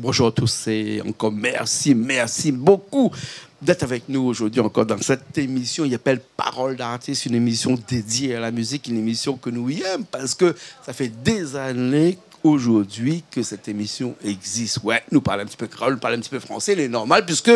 Bonjour à tous et encore merci beaucoup d'être avec nous aujourd'hui encore dans cette émission. Il appelle Parole d'artiste, une émission dédiée à la musique, une émission que nous aimons parce que ça fait des années aujourd'hui que cette émission existe. Ouais, nous parlons un petit peu créole, nous parlons un petit peu français, il est normal puisque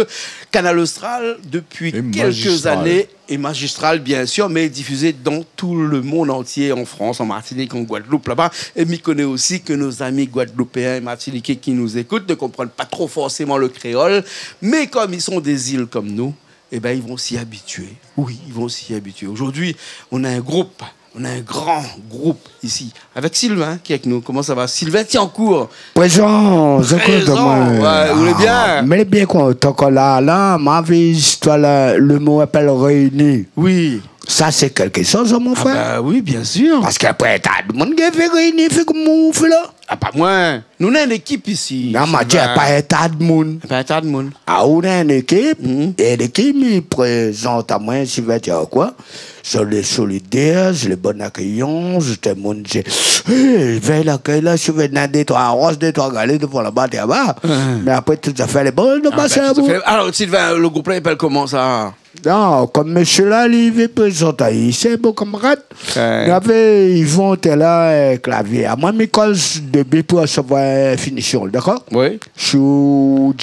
Canal Austral depuis quelques années est magistral bien sûr, mais est diffusé dans tout le monde entier, en France, en Martinique, en Guadeloupe là-bas. Et m'y connaît aussi que nos amis guadeloupéens et martiniquais qui nous écoutent ne comprennent pas trop forcément le créole, mais comme ils sont des îles comme nous, eh ben ils vont s'y habituer. Oui, ils vont s'y habituer. Aujourd'hui, on a un groupe. On a un grand groupe ici, avec Sylvain qui est avec nous. Comment ça va? Sylvain Tiancourt. Présent, ouais, vous allez bien? Mais bien quoi, tant qu'on là, ma vie, histoire, le mot appelle réuni. Oui. Ça, c'est quelque chose, mon frère? Bah oui, bien sûr. Parce qu'après, t'as le monde qui fait réunir, fait comme on fait là. Ah, pas moi. Nous, on a une équipe ici. Non, mais Dieu, pas un tas de monde. Pas un tas de monde. Ah, on a une équipe, et l'équipe me présente à moi, si va dire quoi. Je les solidaires, je les bon accueillants, je te montre, je vais l'accueil là, je vais dans des trois roses, des trois galets devant la bas, là-bas. Mais après, tout ça fait les bonnes, alors, Sylvain, le groupe là, il s'appelle comment ça? Non, comme monsieur là, il veut présenter, c'est beau camarade. Ils vont être là, clavier. À moi, mes calls de B pour recevoir finition, d'accord? Oui.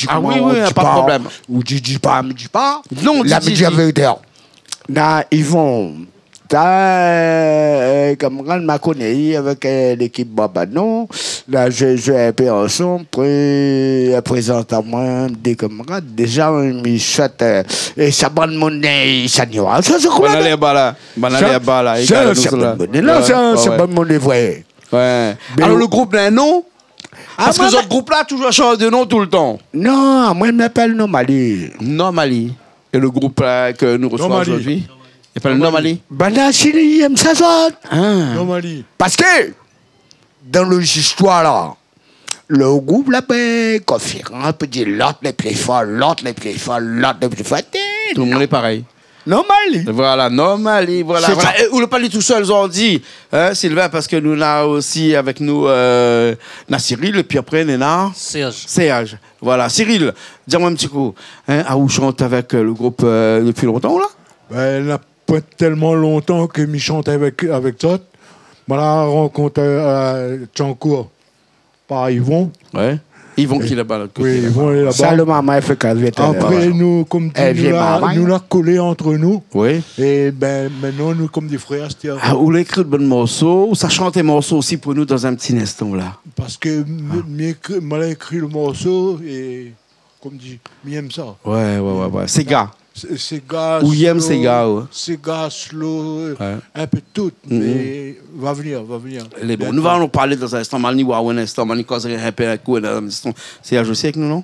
Ah oui, pas de problème. Ou dis pas. Non, la média vérité. Là, ils vont. Camarade m'a connu avec l'équipe Babano. Là, je un peu ensemble. Puis, présente à moi des camarades. Déjà, ils souhaitent. Et ça bonne monnaie, ça n'y va. Ça, c'est quoi? Banale bala. C'est bonne monnaie, vrai. Ouais. Alors, le groupe a un nom? Parce que ce groupe-là, toujours change de nom tout le temps. Non, moi, je m'appelle Normali. Normali. Et le groupe là, que nous recevons aujourd'hui? Il s'appelle Normali. Ben là, c'est ça sonne. Normali. Parce que, dans l'histoire là, le groupe là, ben, conférence, peut dire l'autre les plus fort, l'autre les plus fort. Tout le monde est pareil. Normali. Voilà, Normali. Voilà. Et vous ne le parlez tout seul, ils ont dit, hein, Sylvain, parce que nous avons aussi avec nous Cyril, et puis après, Néna. Serge. Voilà, Cyril, dis-moi un petit coup. Hein, vous chante avec le groupe depuis longtemps, là? Ben, il n'a pas tellement longtemps que je chante avec toi. Je l'ai rencontré à Tiancourt par Yvon. Ouais. Yvon qui est là-bas. Oui, Yvon est là-bas. Ça, le maman, il fait qu'elle après, nous, comme tu nous l'as collé entre nous. Oui. Et ben, maintenant, nous, comme des frères, c'était... Ah, vous l'avez écrit de bons morceaux, ou ça chante des morceaux aussi pour nous dans un petit instant, là? Parce que moi, j'ai écrit le morceau et, comme dit, j'aime ça. Ouais. C'est gars. C'est gars. Ou aime ces gars, ouais. C'est gars slow, un peu tout, mais va venir. Les bons. Nous allons parler dans un instant, Malni, ou un instant, Malni, causer un peu un coup, dans un instant. Serge aussi avec nous, non?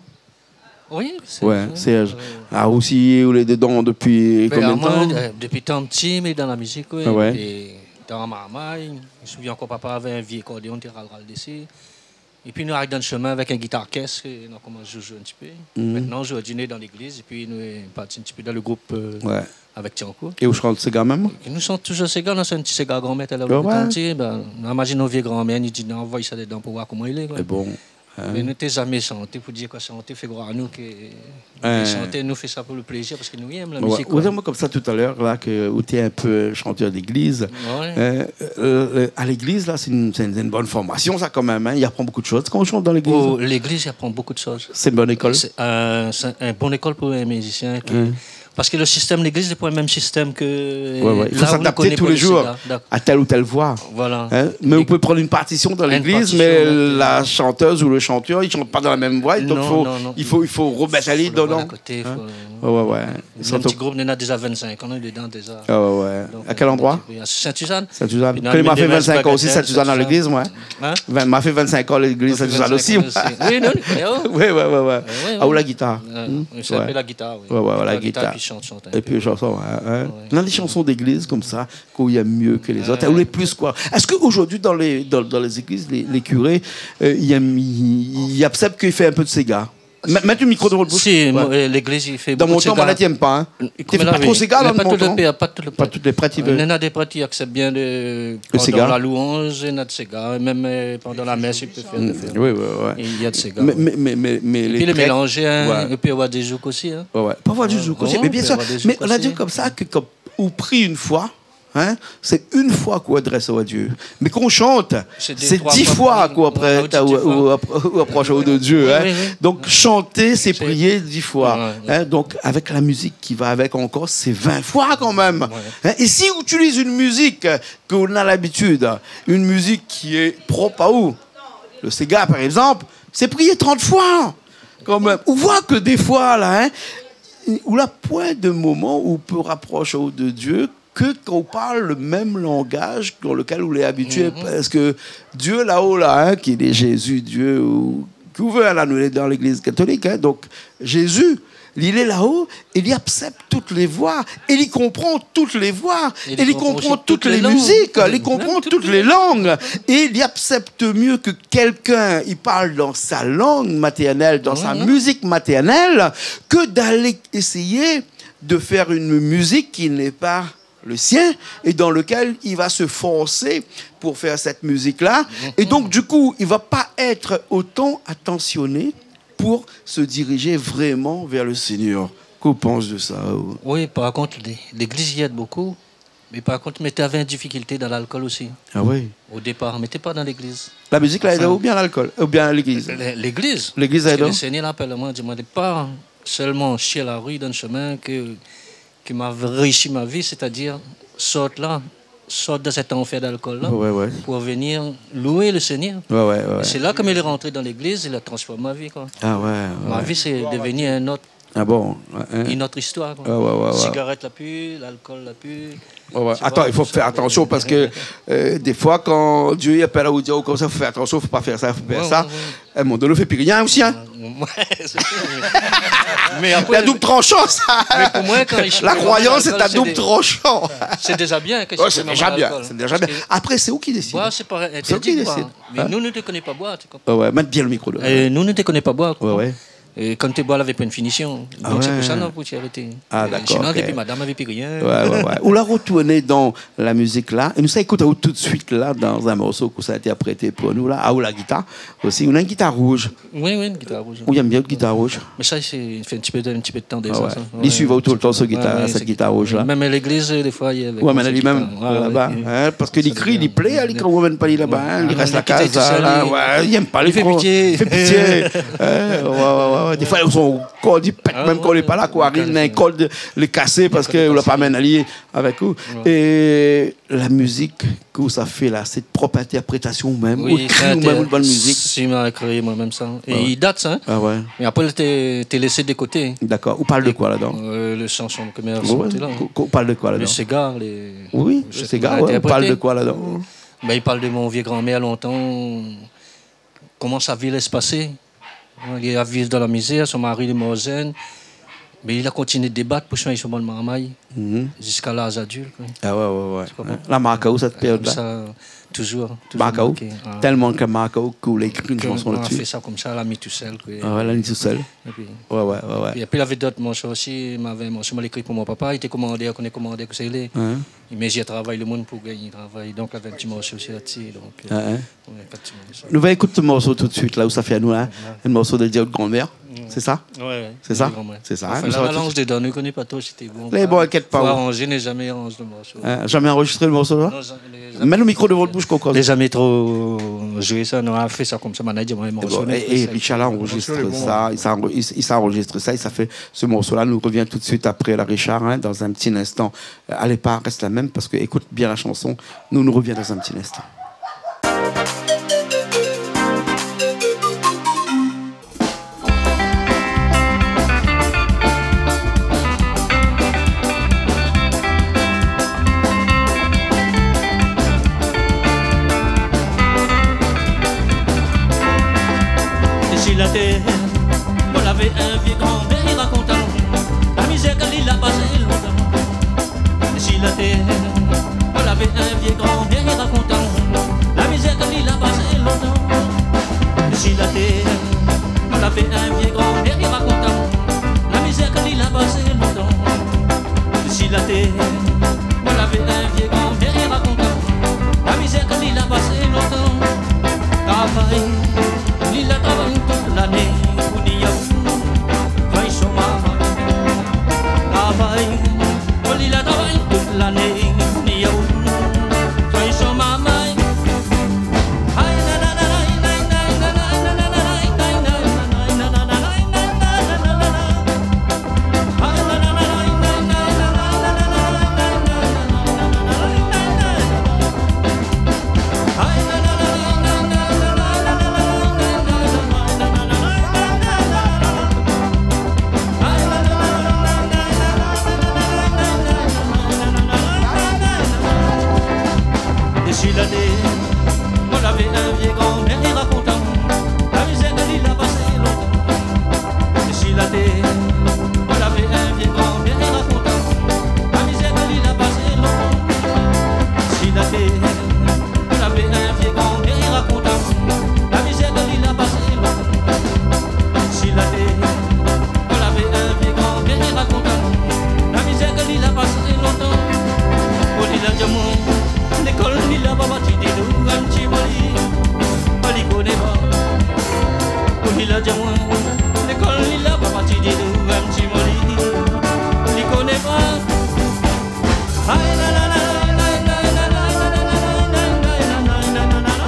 Oui, Serge. Ah, aussi, vous êtes dedans depuis combien de temps? Depuis tant de temps, mais dans la musique, oui. Ouais. Et dans ma maman, je me souviens encore, papa avait un vieux accordéon, il ral dessus. Et puis nous arrivons dans le chemin avec un guitare caisse, nous commençons à jouer un petit peu. Maintenant, je dîner dans l'église, et puis nous sommes partis un petit peu dans le groupe avec Tiancourt. Et où chante ces gars même? Nous sommes toujours ces gars, nous sommes un petit gars grand-mère, là où on imagine nos vieux grands-mères, nous disent, envoie ça dedans pour voir comment il est. C'est bon. Mais nous n'avons jamais chanté pour dire que chanter fait croire à nous que chanter nous fait ça pour le plaisir parce que nous aimons la musique. Vous avez comme ça tout à l'heure là que vous êtes un peu chanteur d'église. À l'église là c'est une bonne formation ça quand même. Il apprend beaucoup de choses quand on chante dans l'église. L'église il apprend beaucoup de choses. C'est une bonne école. C'est une bonne école pour un musicien. Parce que le système de l'église n'est pas le même système que. Il faut s'adapter tous les jours à telle ou telle voix. Voilà. Mais vous pouvez prendre une partition dans l'église, mais la chanteuse ou le chanteur, ils ne chantent pas dans la même voix. Donc il faut remettre la ligne dedans. Ouais. Un petit groupe, on a déjà 25 ans, on est dedans déjà. À quel endroit? À Saint-Suzanne. Saint-Suzanne. Quand il m'a fait 25 ans aussi, Saint-Suzanne dans l'église, moi. Il m'a fait 25 ans l'église Saint-Suzanne aussi. Oui, non. Oui. Ah, ou la guitare. C'est un peu la guitare, oui. La guitare. Et puis chanson. On a des chansons d'église comme ça, qu'il y a mieux que les autres. Ou les plus quoi. Est-ce qu'aujourd'hui, dans les églises, les curés, ils acceptent qu'il fait un peu de Sega? Mettre le micro dans votre bouche. Si, Ouais. l'église, il fait Dans mon beaucoup de temps, Sega. on n'aime pas. Hein. Tu fais pas trop Sega dans mon temps. Pas tous les Pas toutes les pratiques. Il y en a des pratiques qui acceptent bien pendant Sega. la louange, il y en a de Sega. Même pendant la messe, il peut faire. Oui, oui, oui. Il y a de Sega. Mais Et puis les prêtres- mélanger, hein, Ouais. il peut y avoir des joues aussi. Hein. Ouais, ouais. Pas avoir du zouk aussi. Ouais, Mais bien on peut sûr. avoir des Mais zouk on a dit aussi. comme ça que quand on prie une fois, hein, c'est une fois qu'on adresse à Dieu. Mais qu'on chante, C'est c'est 3 10 fois qu'on Ouais, approche de Dieu. Hein. Oui, oui. Donc chanter, c'est prier 10 fois. Ouais, Hein. Donc avec la musique qui va avec encore, c'est 20 fois quand même. Hein. Et si on utilise une musique qu'on a l'habitude, une musique qui est propre à où? Le Sega par exemple, c'est prier 30 fois. Quand même. On voit que des fois, là, hein, où la point de moment où on peut rapprocher de Dieu que quand on parle le même langage dans lequel on est habitué. Parce que Dieu là-haut, là, hein, qui est Jésus, Dieu, ou qu'on veut, là, nous, dans l'église catholique, hein, donc Jésus, il est là-haut, il y accepte toutes les voix, et il comprend toutes les voix, et il comprend toutes les musiques, il comprend toutes les langues, et il accepte mieux que quelqu'un, il parle dans sa langue maternelle, dans sa musique maternelle, que d'aller essayer de faire une musique qui n'est pas le sien, et dans lequel il va se forcer pour faire cette musique-là. Et donc, du coup, il ne va pas être autant attentionné pour se diriger vraiment vers le Seigneur. Qu'en pense de ça? Oui, par contre, l'église y aide beaucoup. Mais par contre, mais tu avais une difficulté dans l'alcool aussi. Ah oui. Au départ, mais tu pas dans l'église. La musique, là, aide ou bien l'alcool? Ou bien l'église? L'église. L'église Parce aide. que le Seigneur l'appelle à moi, je ne demandais pas seulement chier la rue dans le chemin qui m'a réussi ma vie, c'est-à-dire sorte de cet enfer d'alcool-là Ouais, ouais. pour venir louer le Seigneur. Ouais, ouais, ouais. Et c'est là, comme il est rentré dans l'église, il a transformé ma vie. Quoi. Ah ouais. Ma vie, c'est devenu Ah bon? Ouais, une autre histoire. Quoi. ouais. Cigarette la pu, l'alcool la pu. Ouais. Attends, il faut faire attention parce que des fois, quand Dieu appelle à vous dire comme ça, il faut faire attention, il ne faut pas faire ça, il faut faire ça. Mon Dieu, ne fait plus rien aussi. Hein? Ouais, c'est sûr, mais après, La double tranchant, ça. mais pour moi, quand La croyance, c'est à double tranchant. C'est déjà bien. Que Ouais, c'est déjà bien. C'est déjà bien. Après, c'est où qui décide? Boire, c'est pas C'est où qui interdit. décide? Mais Hein? nous ne te connaissons pas boire. Tu comprends? Ouais, mettre bien le micro. Nous ne te connaissons pas boire. Ouais, ouais. Et quand tu bois, elle avait pas une finition. Ah Donc c'est ouais. pour ça non, pour t'y arrêter. Ah, d'accord, Sinon, ok. depuis madame avait plus rien. Ouais. On l'a retourné dans la musique là. Et nous, ça écoute tout de suite là, dans un morceau que ça a été interprété pour nous là. Ah, ou la guitare aussi. On a une guitare rouge. Oui, une guitare rouge. On aime bien une guitare rouge. Mais ça, c'est fait un petit peu de temps déjà. Ah ouais. Ça. Il suit tout le temps cette Ouais, guitare rouge là. Même à l'église, des fois, il y a. Ouais, mais lui-même là-bas. Hein, parce que il crie, il plaît, il crie, on ne pas là-bas. Hein, il reste la case là. Ouais, il aime pas les Il fait pitié. Il fait pitié. Ouais. Des fois, ils sont encore dit pète, même quand on n'est pas là, quoi. Arrive, un col de les casser parce qu'on ne l'a pas même allié avec eux. Et la musique que ça fait là, cette propre interprétation même, ou écrit ou même une bonne musique. Si, m'a créé moi-même ça. Et il date ça. Hein. Ah ouais. Mais après, t'es laissé de côté. D'accord. On parle de quoi là-dedans? Le chanson que mère Ouais. là. On parle de quoi Le là-dedans? cigare, les. Oui, le cigare, ouais. On parle de quoi là-dedans? Ben, il parle de mon vieux grand-mère longtemps. Comment sa vie allait se passer. Il a vécu dans la misère, son mari est mort zen. Mais il a continué de débattre pour changer son bon marmaille jusqu'à l'âge adulte. Quoi. Ah ouais. La Macao, cette période-là. Ça, toujours Macao. marqué. Tellement que Macao qu'il a écrit une chanson On a là-dessus. fait ça comme ça, elle a mis tout seul. Quoi. Ah ouais, elle a mis tout seul. Et puis, Ouais. et puis il avait d'autres morceaux aussi. Il m'avait morceau écrit pour mon papa. Il était commandé, qu'on est commandé, que c'est lui. Hein? Mais j'ai travaillé le monde pour gagner travail. Donc il avait un petit morceau aussi là-dessus. Donc, Hein? ouais, pas de petit morceau. Nous allons écouter ce morceau tout de suite, là où ça fait à nous, hein? Un morceau de Dieu de grand-mère. C'est ça? Ouais. C'est ça? grand-mère. C'est ça. Enfin, Nous la allons balance dedans, ne connais pas toi, c'était bon. Les bons, inquiète pas. Faut Ouais. arranger, n'est jamais arrangé le morceau. Jamais enregistré le morceau là? Non, Mets le micro de votre bouche, Coco. les jamais trop joué ça, on a fait ça comme ça, on a dit, moi, morceau. Et Richard a enregistré ça, il s'est enregistré ça, il s'est fait ce morceau-là. Nous revient tout de suite après la Richard, hein, dans un petit instant. Allez pas, reste la même parce que écoute bien la chanson. Nous reviens dans un petit instant. Sur la terre, on avait un vieux grand-père racontant la misère qu'il a passé longtemps. Sur la terre, on avait un vieux grand-père racontant la misère qu'il a passé longtemps. Sur la terre, on avait un vieux grand-père travaille, il a travaillé toute l'année. Pour dire, travaille son maman. Travaille, il a travaillé toute l'année. Pour dire, travaille son maman. On avait un vieux grand-mère et racontant la misère de l'île a passé longtemps. Ici la terre, on avait un vieux grand-mère et racontant la misère de l'île a passé longtemps. Ici la terre, on avait un vieux grand-mère et racontant la misère de l'île a passé longtemps. Ici la terre, on avait un vieux grand-mère et racontant la misère de l'île a passé longtemps. Au l'île a diamant. L'école ni la baba tu dis nous un petit moli, pas les connaît pas. Oui la diamant, l'école ni la baba tu dis nous un petit moli, les connaît pas. Aïe la la la la la la la la la la la la la.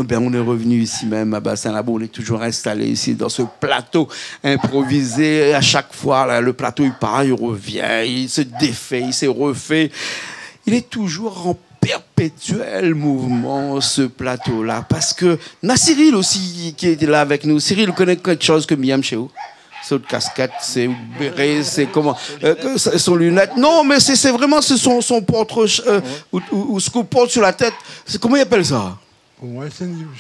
Ben, on est revenu ici même à Bassin-Labo. On est toujours installé ici dans ce plateau improvisé. À chaque fois, là, le plateau il part, il revient, il se défait, il se refait. Il est toujours en perpétuel mouvement, ce plateau-là. Parce que, on a Cyril aussi qui est là avec nous. Cyril connaît quelque chose que Miam chez vous. C'est une casquette, c'est béret, c'est comment son lunette. Non, mais c'est vraiment son porte ou ce qu'on porte sur la tête. Comment il appelle ça? Pour moi,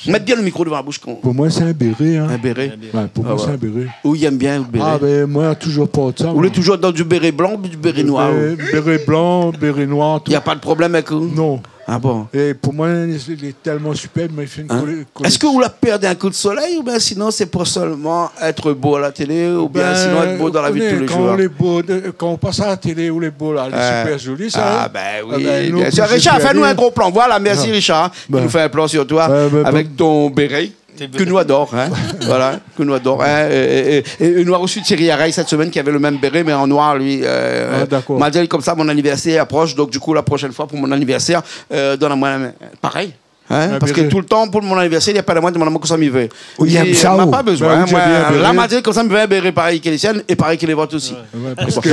Mettre bien le micro devant la bouche. Pour moi, c'est un béret. Hein. Un béret. Ouais, pour moi, c'est un béret. Où il aime bien le béret? Ah, ben moi, toujours porte ça. Vous êtes toujours dans du béret blanc ou du béret noir? Béret blanc, béret noir. Il n'y a pas de problème avec vous? Non. Ah bon? Et pour moi, il est tellement superbe, mais il fait une collection. Est-ce que vous la perdez un coup de soleil ou bien sinon c'est pour seulement être beau à la télé ou bien sinon être beau dans la vie de tous les jours? Quand on passe à la télé ou les beaux, là, elle est super jolie, ça. Ah ben oui, bien sûr. Richard, fais-nous un gros plan. Voilà, merci Richard. Qui nous fait un plan sur toi avec ton béret. Que nous adore, hein. Voilà, que nous adore. Hein. Et nous avons reçu Thierry Arreil cette semaine qui avait le même béret, mais en noir, lui. D'accord. M'a dit comme ça, mon anniversaire approche, donc du coup, la prochaine fois pour mon anniversaire, donne-moi pareil. Hein? Parce que tout le temps, pour mon anniversaire, il n'y a pas de moi de mon que ça m'y veut. Il n'a pas besoin. Là, m'a dit comme ça, me veut un béret pareil que les siennes et pareil que les vôtres aussi. Parce que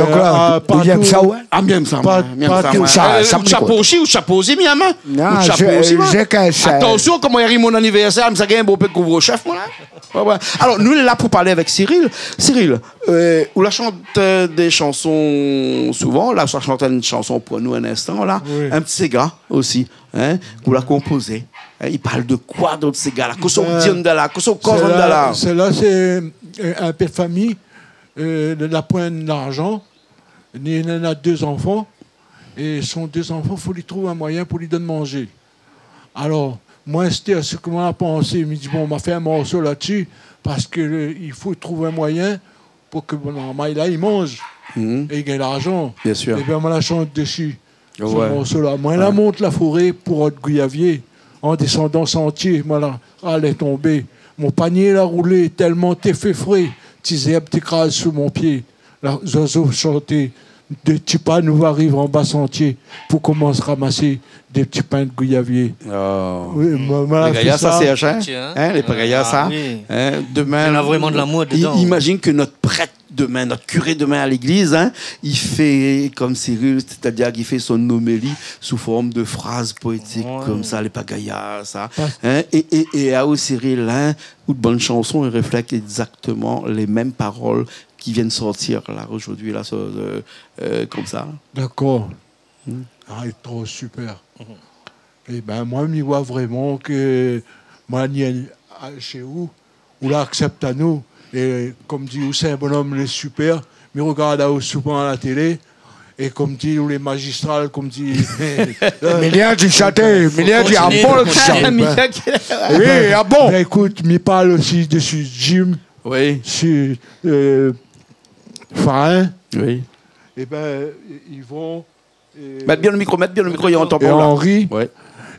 il aime ça, ouais. Ah, bien ça. Chapeau aussi ou chapeau aussi, mi main. Non, j'ai attention, comment il arrive mon anniversaire, je me un beau peu de couvre-chef, moi là. Alors, nous, on est là pour parler avec Cyril. Cyril, où la chante des chansons souvent, là, ça chante une chanson pour nous un instant, là. Un petit Sega aussi. Hein, vous la composez. Il parle de quoi d'autre ces gars-là? Qu'est-ce qu'on dit de là? Qu'est-ce qu'on de là? Celle-là, c'est un père de famille, de la pointe d'argent. Il en a 2 enfants. Et son 2 enfants, il faut lui trouver un moyen pour lui donner manger. Alors, moi, c'était ce que moi a pensé. Il me dit, bon, on m'a fait un morceau là-dessus parce qu'il faut trouver un moyen pour que là, il mange et il gagne l'argent. Bien sûr. Et bien, moi, la chante dessus, ce Ouais. morceau-là. Moi, là, monte la forêt pour être Gouyavier. En descendant sentier, moi, là, elle est tombée. Mon panier, là, roulé, tellement t'es fait frais. Tes herbes t'écrasent sous mon pied. Les oiseaux chantaient. Des petits pains nous arrivent en bas sentier pour commencer à ramasser des petits pains de Gouyavier. Oh. Oui, moi, Les gaillards, ça, c'est hein? Tiens. Hein, les gaillards, ça. oui. Hein, demain, Il y en a vraiment de l'amour dedans. Imagine que notre prêtre demain, notre curé demain à l'église, hein, il fait comme Cyril, c'est-à-dire qu'il fait son homélie sous forme de phrases poétiques comme ça, les pagaillards, ça. Hein, et à Cyril, hein, ou de bonnes chansons, il reflète exactement les mêmes paroles qui viennent sortir là aujourd'hui, là, comme ça. D'accord. Ah, il est trop super. Et ben moi, je vois vraiment que moi, chez vous, où l'accepte à nous. Et comme dit, c'est un bonhomme, il est super. Mais regarde souvent à la télé. Et comme dit, les magistrats, comme dit. Milliard du château, milliard du bon le château. Oui, ah bon. Ben, écoute, il parle aussi de Jim, Oui. sur Farin. Oui. Et ben, ils vont. Mettre bien le micro, il entend Et pas là. Henri. Ouais.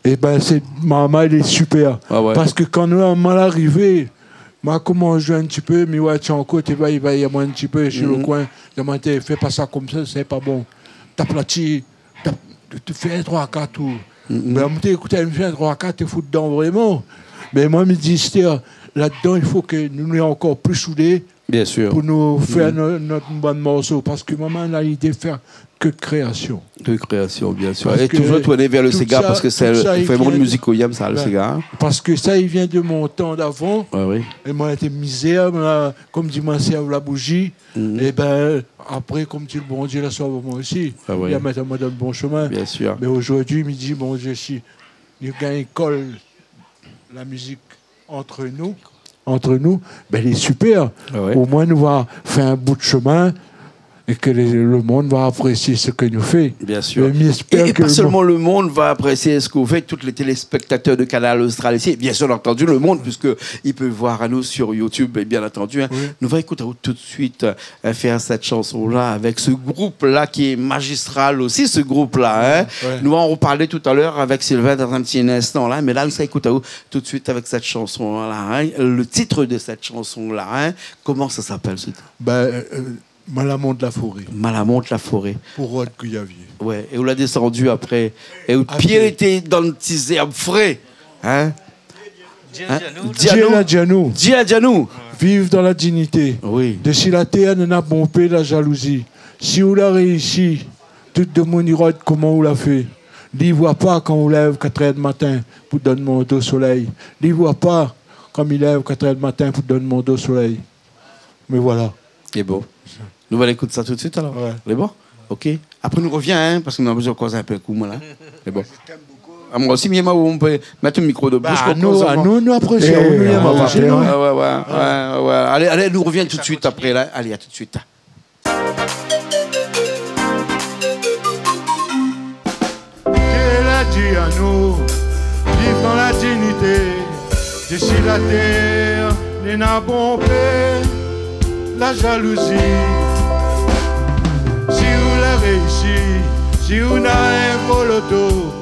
Et ben, maman, il est super. Ah ouais. Parce que quand nous sommes mal arrivés, moi, comment je joue un petit peu, mais ouais, tu es en côté, il va y avoir un petit peu sur le coin. Demandez, fais pas ça comme ça, c'est pas bon. T'aplatis, tu fais un 3-4 tours. Mais on me dit, écoutez, elle me fait un 3-4, tu fous dedans vraiment. Mais moi, je me dis, là-dedans, il faut que nous soyons encore plus soudés. Bien sûr. Pour nous faire notre bon morceau. Parce que maman a l'idée de faire que de création. De création, bien sûr. Parce Et que toujours tourner vers le tout Sega ça- parce que tout ça, c'est il vraiment de vient- musique ça, le Ouais. Sega. Parce que ça, il vient de mon temps d'avant. Ouais, oui. Et moi, j'étais misère, comme dit moi, c'est la bougie. Et ben après, comme dit le bon Dieu, la sauve moi aussi. Ah ouais. Il a mis moi dans le bon chemin. Bien sûr. Mais aujourd'hui, il me dit, bon Dieu, si il y a une école, la musique entre nous, ben elle est super. Ah ouais. Au moins, nous va faire un bout de chemin et que le monde va apprécier ce que nous fait. Bien sûr. Mais j'espère Et que pas le seulement le monde va apprécier ce que vous faites, tous les téléspectateurs de Canal Austral ici, bien sûr entendu le monde, puisqu'ils peuvent voir à nous sur YouTube, et bien entendu. Hein. Oui. Nous allons écouter tout de suite faire cette chanson-là avec ce groupe-là qui est magistral aussi, ce groupe-là. Hein. Ouais. Nous allons en reparler tout à l'heure avec Sylvain dans un petit instant, là, mais là, nous allons écouter tout de suite avec cette chanson-là. Hein. Le titre de cette chanson-là, hein. Comment ça s'appelle ce titre? Malamont de la forêt, Malamonte la forêt. pour Rod Gouyavier. Ouais, et on l'a descendu après. Et où À Pierre pied. était dans le petit herbe frais. Hein? Dianou, Dianou. vive dans la dignité. Oui. De si la terre n'a bombé la jalousie. Si vous l'a réussi, tout le monde ira comment vous l'a fait. N'y voit pas quand on lève 4 heures du matin pour donner mon dos au soleil. N'y voit pas quand il lève 4 heures du matin pour donner mon dos au soleil. Mais voilà. C'est beau. Nous allons écouter ça tout de suite alors. Ouais. C'est bon? Ok. Après, nous revient, hein, parce qu'on a besoin de causer un peu le coup, moi, là. C'est bon. Ah, moi aussi, on peut mettre un micro de bouche. À nous apprécions. Eh, Nous aimons on va apprécier, faire, nous. Ouais. Allez, nous revient tout de suite après, là. Allez, à tout de suite. Dieu l'a dit à nous, vive dans la dignité. D'ici la terre, n'est n'a bombé la jalousie. Si vous l'avez réussi, si vous n'avez un gros loto,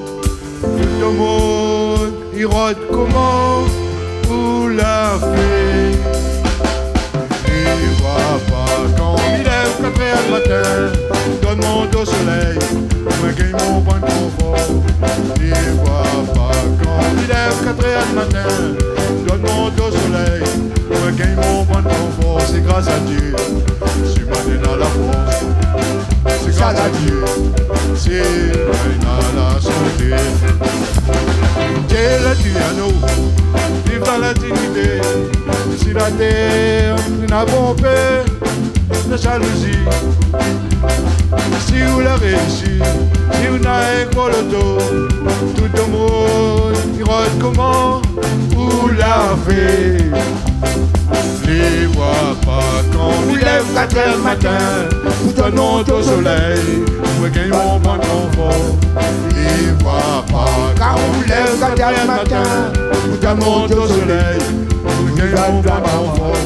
tout le monde il rôde comment vous l'a fait. Il voit pas quand il lève 4 heures du matin, donne mon dos au soleil, moi gagne mon bon confort. Il voit pas quand il lève 4 heures du matin, donne mon dos au soleil, moi gagne mon bon confort. C'est grâce à Dieu, je suis mané dans la force. C'est grâce à Dieu, c'est dans la santé. Dieu l'a dit à nous, vive dans la dignité. Si la terre n'a bombé la jalousie, si vous l'avez réussi, si vous n'avez pas le dos, tout le monde il rôde comment vous l'avez. Les voit pas quand il lève 4 heures du matin, vous donnons au soleil, vous gagnez mon bon confort. Les voit pas Quand on lève 4 heures matin, tout le monde au soleil. Nous gagnons pas en force.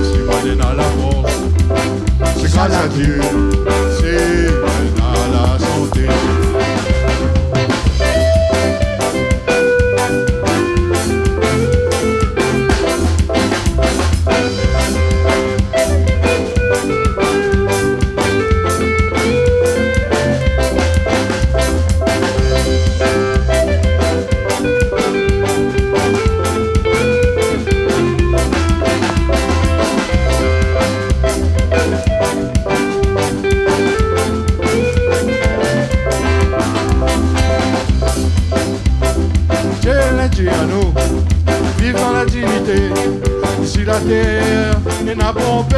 Si on est dans la force, c'est grâce à Dieu. C'est dans la santé. Vive dans la dignité. Si la terre est n'a pompé,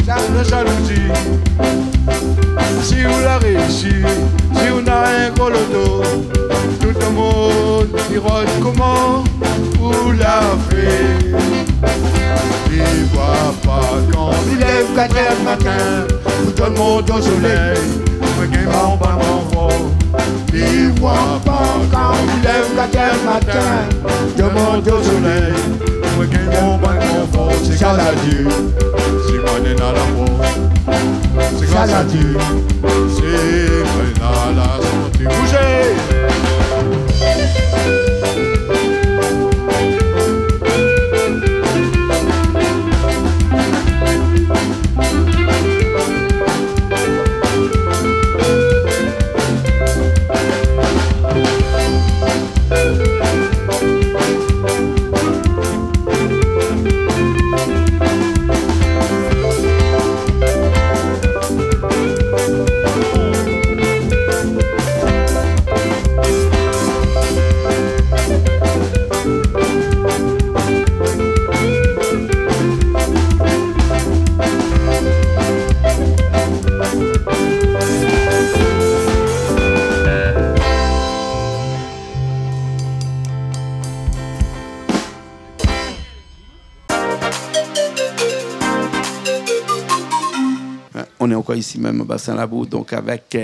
ça ne jalousie. Si on l'a réussi, si on a un gros loto, tout le monde dira comment vous l'a fait. Il voit pas quand il lève 4 heures matin, tout le monde au soleil, mais qu'il va pas m'envoie. Il voit pas quand il lève 4 heures matin, tout le monde au soleil, mais qu'il va pas m'envoie. C'est grâce à Dieu, si on est dans la force. C'est grâce à Dieu, c'est on a la santé. Bougez! On est encore ici même au Bassin-Labou, donc avec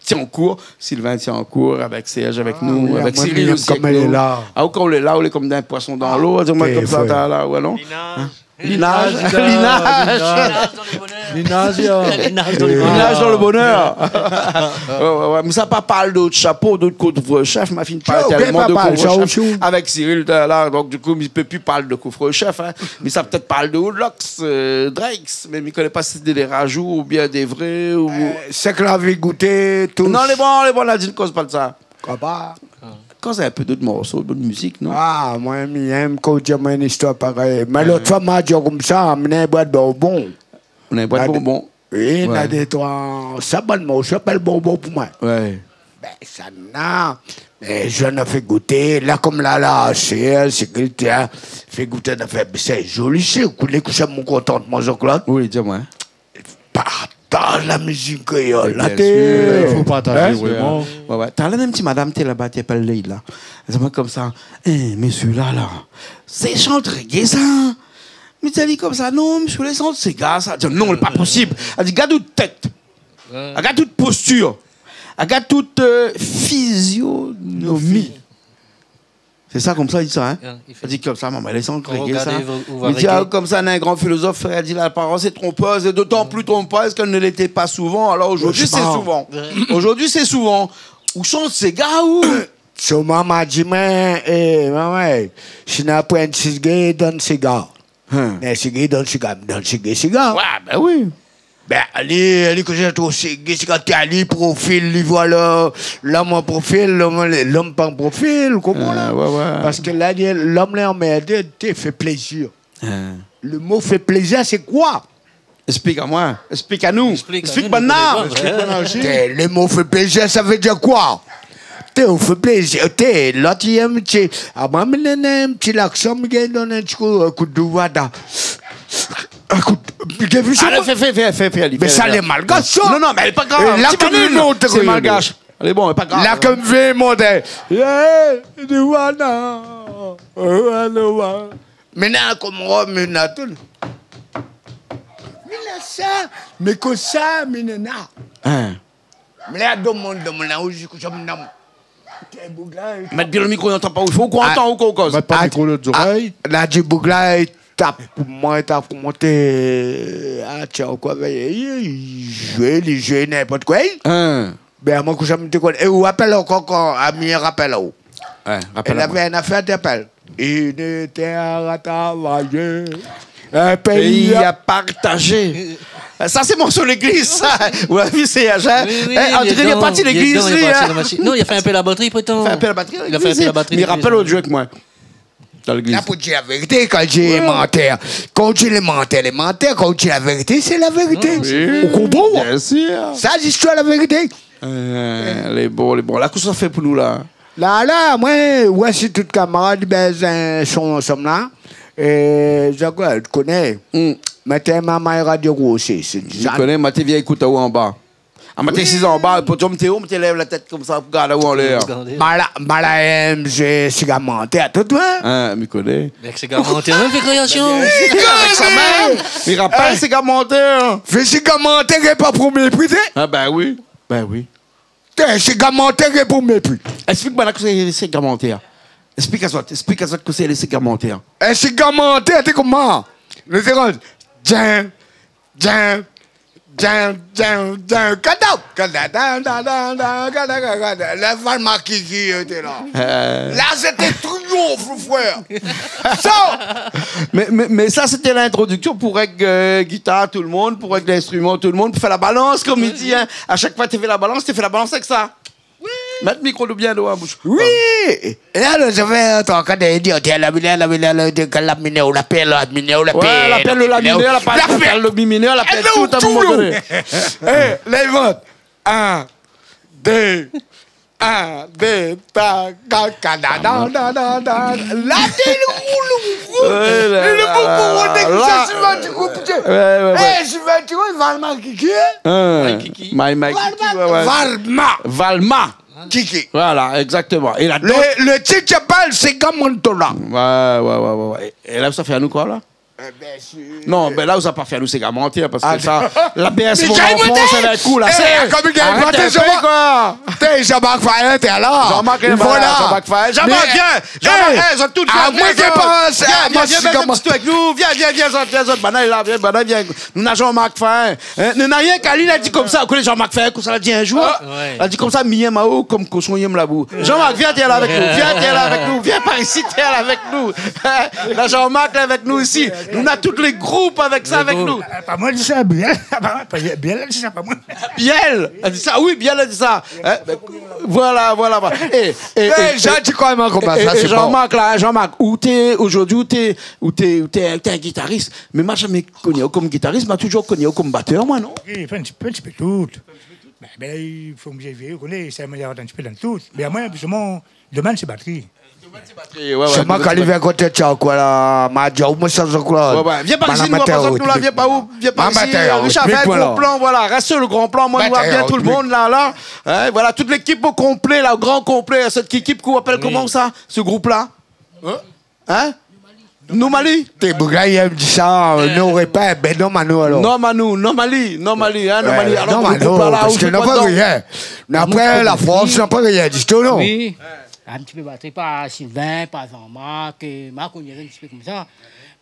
Thiancourt, Sylvain Thiancourt, avec Serge avec nous, oui, avec moi, Cyril aussi. comme elle est là. Ah, quand on est là, on est comme d'un poisson dans l'eau. Dis-moi comme ça, t'as là, ouais, non? Linage. Linage. Linage. Linage dans le bonheur. Ouais. Mais ça pas parle d'autres chapeaux, d'autres couvre-chef. Ma fille parle tellement de couvre-chef. Avec Cyril, là, donc du coup, il ne peut plus parler de couvre-chef. Hein. Mais ça peut-être parle de Woodlocks, Drakes, mais il ne connaît pas si c'est des rajouts ou bien des vrais. Ou... C'est que la vie goûter tout. Non, les bons, la dit ne cause pas de ça. Quoi Cause un peu d'autres morceaux, d'autres musiques, non? Ah, moi, j'aime qu'on dise une histoire pareille. Mais l'autre fois, m'a dit comme ça, on a une boîte de bonbons. On a une boîte de bonbons. Oui, on a des trois. Ça, bon, je s'appelle bonbon pour moi. Ouais. Ben, ça n'a. Mais je ne fais goûter. Là, comme là, c'est sécurité. Fait goûter, c'est joli, c'est cool. C'est mon contentement, Jean-Claude. Oui, dis-moi. Partage la musique créole. Là, Il faut partager, vraiment. Ouais. T'as la même petite madame, t'es là-bas, t'es pas Leïla. Elle dit comme ça, monsieur là, c'est chante reggae ça. Mais tu dit comme ça, non, monsieur, les chante c'est gars ça. Elle dit, non, c'est pas possible. Elle dit, regarde toute tête, regarde toute posture, regarde toute physionomie. C'est ça, comme ça, il dit ça, hein? Elle dit comme ça, maman, elle est sans reggae ça. Il dit, comme ça, un grand philosophe, elle dit, la parole c'est trompeuse, et d'autant plus trompeuse qu'elle ne l'était pas souvent. Alors aujourd'hui, c'est souvent. Aujourd'hui, c'est souvent. Où chante ces gars, où? So, maman dit, mais, maman, si on apprend un cigare, donne cigare. Un cigare, donne cigare. Ouais, ben oui. Ben, allez, que j'ai trop cigare, c'est quand tu as les profils, il voit l'homme en profil, l'homme pas en profil, comment là? Ouais. Parce que là, l'homme l'a emmerdé, tu fait plaisir. Le mot fait plaisir, c'est quoi? Explique à moi, explique à nous, explique maintenant. Le mot fait plaisir, ça veut dire quoi? On fait plaisir. Là, tu aimes, tu un petit l'accent, mais donne un petit coup de doigt. Allez, fais. Mais ça, les malgaches. Non, mais elle est pas grave. Là, comme il monte, c'est malgache. Elle est bon, elle est pas grave. Là, comme il monte. Maintenant, comme on va, mais que ça, mais là, demande, où je suis. Mettre bien le micro, on n'entend pas où il faut qu'on entend ou qu'on cause. Mettre pas le micro aux oreilles. Là, du bougla, il tape pour moi, il tape pour monter. Ah, tiens, quoi, il joue n'importe quoi. Hein. Ben, moi, que j'aime te connaître. Et vous rappelez encore, ami, rappelle là. Ouais, Elle rappelle-moi. avait une affaire d'appel. Il était à travailler. Un Pays pays à partager. Ça, c'est mon sur l'église, ça. Vous l'avez vu, c'est Agent. En tout cas, il est parti de l'église, lui. Non, il a fait un peu la batterie, pourtant. Il a fait un peu la batterie. Il a fait un peu la batterie. Mais il rappelle l'autre jeu que moi. Dans l'église. Là, pour dire la vérité, quand j'ai menté, quand tu les mentais, quand tu dis la vérité, c'est la vérité. Oui. Vous comprenez? Bien sûr. Ça, c'est l'histoire de la vérité. Les bons, les bons. Là, qu'est-ce que ça fait pour nous, là? Là, moi, voici tout camarade, ben, sont là. Et je connais. Mais t'es maman radio aussi. Je connais, ma vieille écoute où en bas. Ah, ma 6 ans en bas, pour toi, tu lèves la tête comme ça, pour regarder où en l'air. Malin, j'ai cigarementé à tout, hein? Ah, me connais. Avec ses gars montés, même fait création. Avec ça même. Il rappelle, c'est commentaires. Fais cigarementé, c'est pas pour mépriser. Ah, ben oui. Ben oui. T'es cigarementé, c'est pour mépris. Explique-moi que c'est les commentaires. Explique à toi que c'est les commentaires. Un cigarementé, t'es comment? Le séquence. Tiens. La Valma qui était là. Là, c'était triomphe, frère. Ça! Mais ça, c'était l'introduction pour régler guitare, tout le monde, pour régler l'instrument, tout le monde, pour faire la balance, comme il dit. Hein. À chaque fois que tu fais la balance avec ça. Oui. Mettre le micro bien dans la bouche. Oui! Et là, j'avais quand il dit, la pelle, la pelle, la tout à un moment donné. Les votes. 1, 2, ta, là, t'es le Valma. Kiki. Voilà, exactement. Et là, le titre s'appelle C'est Gamontola. Ouais. Et là, ça fait à nous quoi, là? Non, ben là, vous n'avez pas fait à nous, c'est mentir, parce que ça, la BS, mon enfant, ça va être cool, là. C'est comme il y a une bataille, quoi. T'es Jean-Marc Fayet, t'es là. Jean-Marc Fayet, Jean-Marc, viens. Jean-Marc, ils ont tout viens. Moi, qui pense. Viens, avec nous. Viens. Nous n'avons Jean-Marc Fayet. Nous n'avons rien qu'à lui, il a dit comme ça. Vous connaissez Jean-Marc Fayet, comme ça, il a dit un jour. Il a dit comme ça, Mien Mao, comme Cochon Yem Labou. Jean-Marc, viens, t'es là avec nous. Viens par ici, t'es là avec nous. Là, Jean-Marc, là, avec nous ici. Nous avons tous les groupes avec ça, avec nous. Pas moi, dit ça, Biel. Biel a dit ça, pas moi. Biel a dit ça, oui, Biel a dit ça. Voilà. Et j'ai dit quand même comme ça, c'est Jean-Marc, là, Jean-Marc, aujourd'hui, où t'es un guitariste. Mais moi, jamais connu comme guitariste, mais toujours connu comme batteur, moi, non? Oui, un petit peu tout. Mais il faut que j'ai vu, vous connaissez, ça m'a l'air un petit peu dans tout. Mais moi, justement, demain, c'est batterie. Je m'en calme à côté de quoi là, ma joie, moi ça je crois. Viens par ici, nous là, viens pas où, viens par ici. Richard, fais un gros plan, voilà, reste sur le grand plan, moi, nous vois bien tout le monde là. Voilà, toute l'équipe au complet, là, au grand complet, cette équipe qu'on appelle comment ça, ce groupe-là? Hein? Nous Mali? T'es bougla, il dit ça, n'aurait pas, ben non, Manu alors. Non, Mali, hein, non, Mali. Alors, parce que n'a pas rien. Après, la France n'a pas rien du tout, non? Oui. Un petit peu battu par Sylvain, par Jean-Marc, Marc, on irait un petit peu comme ça.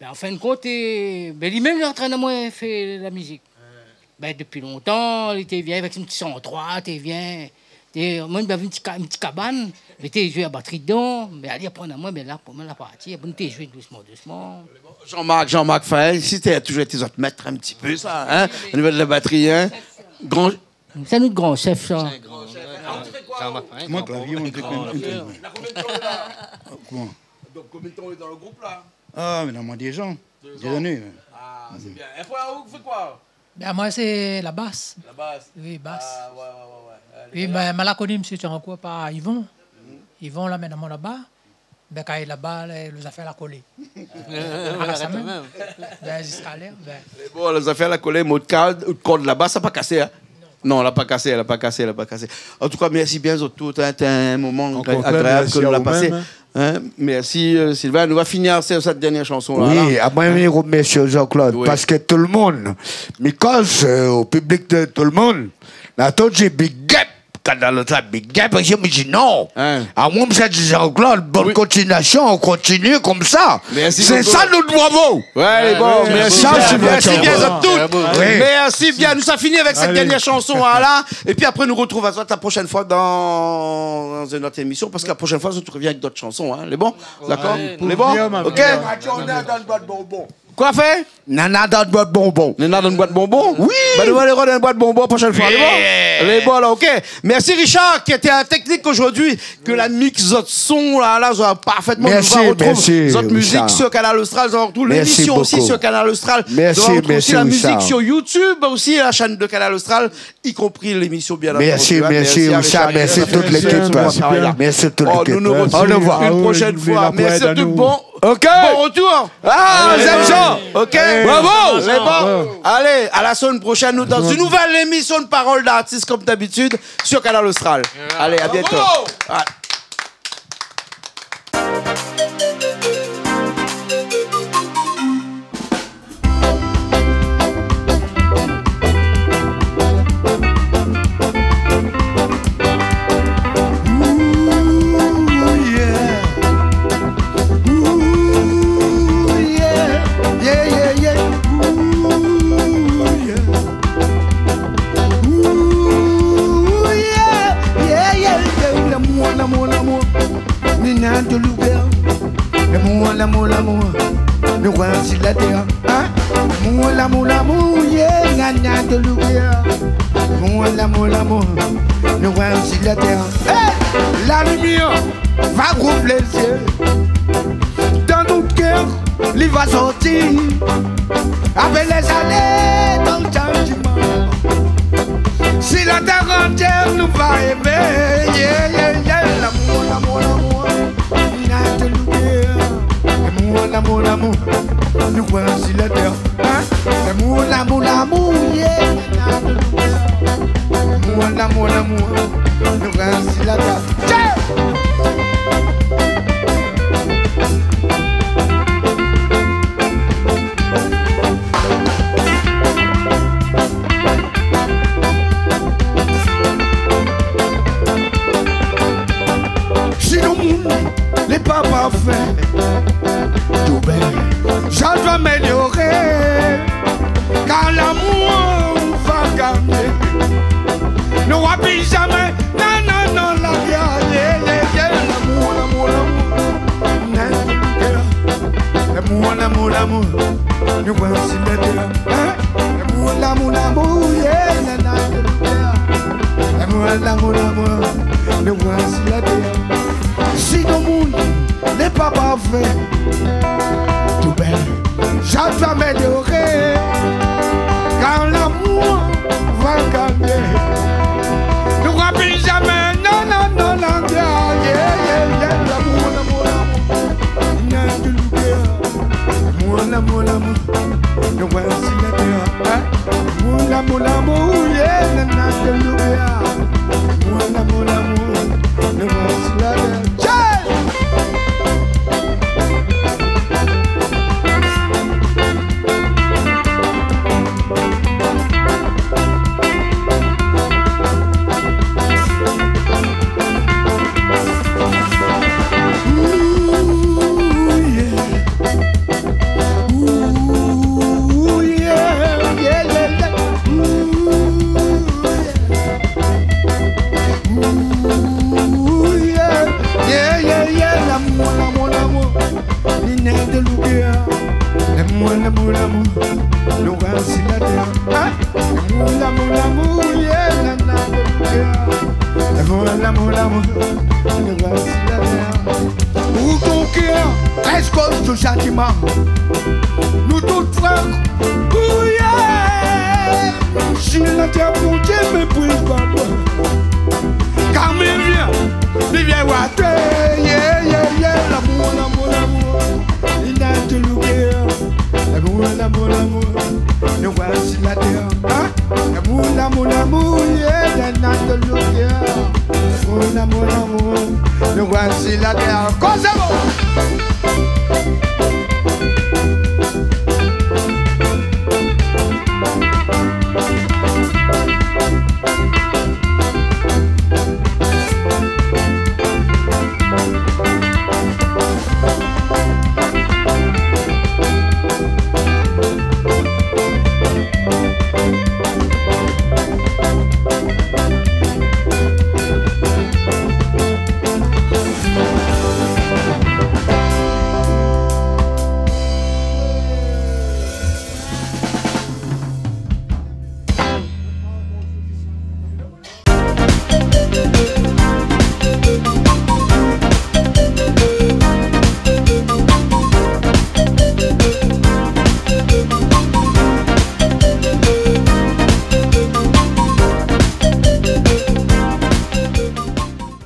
Mais en fin de compte, lui-même, il est en train de moi faire la musique. Depuis longtemps, il était vient avec son petit 103, il vient. Moi, il avait une petite cabane, il était joué à batterie dedans, mais allez apprendre à moi, mais là, pour moi, la partie, il était joué doucement. Jean-Marc Fayet, si tu as toujours été autres maîtres un petit peu, ça, hein, au niveau de la batterie, hein. C'est notre grand chef, ça. Moi, clavier, on était Comment? Donc, combien de temps est dans le groupe, là? Ah, mais dans des gens. Des années. Ah, c'est bien. Et toi, vous faites quoi? Moi, c'est la basse. La basse? Oui, basse. Ah, ouais. Oui, mais je l'ai connu, monsieur, tu en quoi par Yvon. Yvon, là, maintenant, là-bas. Quand il est là-bas, les affaires la coller. Ça même. Jusqu'à l'air. Bon, les affaires la coller, mot de corde là-bas, ça n'a pas cassé, hein? Non, elle n'a pas cassé. En tout cas, merci bien aux tous. C'était un moment agréable que nous l'avons passé. Merci Sylvain. Nous va finir cette dernière chanson-là. Oui, à moi, je remercie Jean-Claude. Oui. Parce que tout le monde, mais quand au public de tout le monde, là, tout j'ai big gap Canal Austral, big game, parce que je me dis non. Hein. À moi, je dis Jean-Claude, bonne continuation, on continue comme ça. Merci C'est beaucoup. ça notre bravo. Ouais, bon, merci ça, bien, c'est merci bien, bien ça. à toutes. Oui. Merci bien. Nous ça finit avec cette dernière chanson là. Et puis après, nous retrouvons la prochaine fois dans une autre émission. Parce que la prochaine fois, je te reviens avec d'autres chansons. Hein. Les bons? D'accord? Les bons? Ok? Quoi fait? Nana dans une boîte bonbon. Nana dans une boîte bonbon? Oui! Ben, nous allons aller dans une boîte bonbon la prochaine fois. Les bons? Les bons, là, ok. Merci Richard, qui était à la technique aujourd'hui. Que la mix, votre son, là, soit parfaitement. Merci, nous retrouver merci, votre musique Richard. sur Canal Austral. Nous retrouve Merci l'émission aussi beaucoup. sur Canal Austral. Merci, Nous retrouve merci, aussi la musique Richard. sur YouTube, aussi la chaîne de Canal Austral, y compris l'émission bien Merci, entendu. merci, à Richard, merci Ça fait toute l'équipe. plaisir de voir travailler là. Merci toute Oh, l'équipe. nous nous Au retrouvons revoir. une prochaine fois. Merci à tous. Bon. Ok. Bon retour. Ah, j'aime ça. Ok. Bravo. C'est bon. Allez, à la semaine prochaine, nous dans une nouvelle émission de Paroles d'artistes comme d'habitude sur Canal Austral. Allez, à bientôt. Ah. L'amour, le roi sur la terre, hein? L'amour, yeah, gna de l'ouvert. L'amour, le roi sur la terre. Hey! La lumière va rouvrir les yeux. Dans notre cœur, il va sortir. Avec les années dans le changement. Si la terre entière nous va aimer, yeah, yeah, yeah. L'amour, gna de l'ouvert. L'amour, nous voici la terre, hein? L'amour, yeah. L'amour, nous voici la terre. Si le monde n'est pas parfait, tout bien, je dois m'améliorer, car l'amour va gagner. Ne rappelle jamais, non, la guerre, yeah, l'amour, nous voici la terre, hein? L'amour, yeah, l'amour, nous voici la terre. Si le monde n'est pas parfait, tout bien, je dois m'améliorer, car l'amour va gagner. Ne rappelle jamais, non, la guerre, yeah, l'amour, l'amour, nous voici la terre, hein? L'amour, yeah, l'amour, nous voici la terre. L'amour, nous voici la terre, hein? L'amour, yeah, l'amour, nous voici la terre. Où ton cœur reste cause de châtiment, nous tous frères, oh yeah. Si la terre pour Dieu me brise pas moi, car mes viens water, yeah, l'amour, il n'a de l'oublier. L'amour, nous voici la terre, hein? L'amour, yeah, l'amour, nous voici la terre.